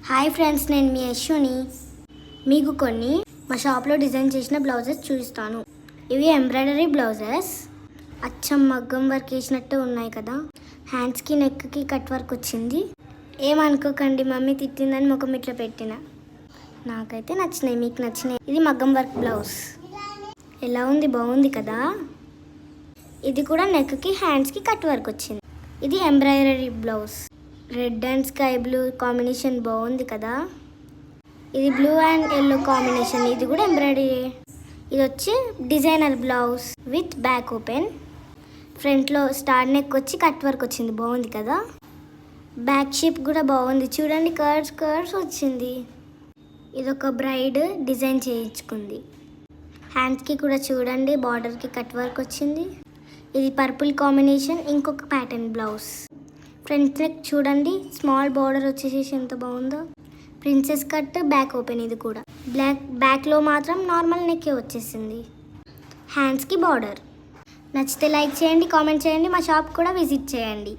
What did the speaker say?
Hi friends, నేను మీ యశుని. మీకు కొన్ని మా షాప్లో డిజైన్ చేసిన బ్లౌజెస్ చూపిస్తాను. ఇవి ఎంబ్రాయిడరీ బ్లౌజెస్, అచ్చం మగ్గం వర్క్ వేసినట్టు ఉన్నాయి కదా. హ్యాండ్స్కి నెక్కి కట్ వర్క్ వచ్చింది. ఏమనుకోకండి, మమ్మీ తిట్టిందని ముఖం ఇట్లా పెట్టిన. నాకైతే నచ్చినాయి, మీకు నచ్చినాయి. ఇది మగ్గం వర్క్ బ్లౌజ్. ఎలా ఉంది? బాగుంది కదా. ఇది కూడా నెక్కి హ్యాండ్స్కి కట్ వర్క్ వచ్చింది. ఇది embroidery blouse. Red and sky blue combination బాగుంది కదా. ఇది బ్లూ అండ్ ఎల్లో కాంబినేషన్. ఇది కూడా ఎంబ్రాయిడరీ. ఇది వచ్చి designer blouse with back open. ఫ్రంట్లో స్టార్ నెక్ వచ్చి కట్ వర్క్ వచ్చింది. బాగుంది కదా. బ్యాక్ షేప్ కూడా బాగుంది చూడండి, కర్వ్స్ వచ్చింది. ఇది ఒక బ్రైడ్ డిజైన్ చేయించుకుంది. హ్యాండ్స్కి కూడా చూడండి, బార్డర్కి కట్ వర్క్ వచ్చింది. ఇది పర్పుల్ కాంబినేషన్, ఇంకొక ప్యాటర్న్ బ్లౌజ్. ఫ్రంట్ నెక్ చూడండి, స్మాల్ బార్డర్ వచ్చేసి ఎంత బాగుందో. Princess cut, back open. ఇది కూడా బ్యాక్లో మాత్రం నార్మల్ నెక్కే వచ్చేసింది. హ్యాండ్స్కి బార్డర్. నచ్చితే లైక్ చేయండి, కామెంట్ చేయండి, మా షాప్ కూడా విజిట్ చేయండి.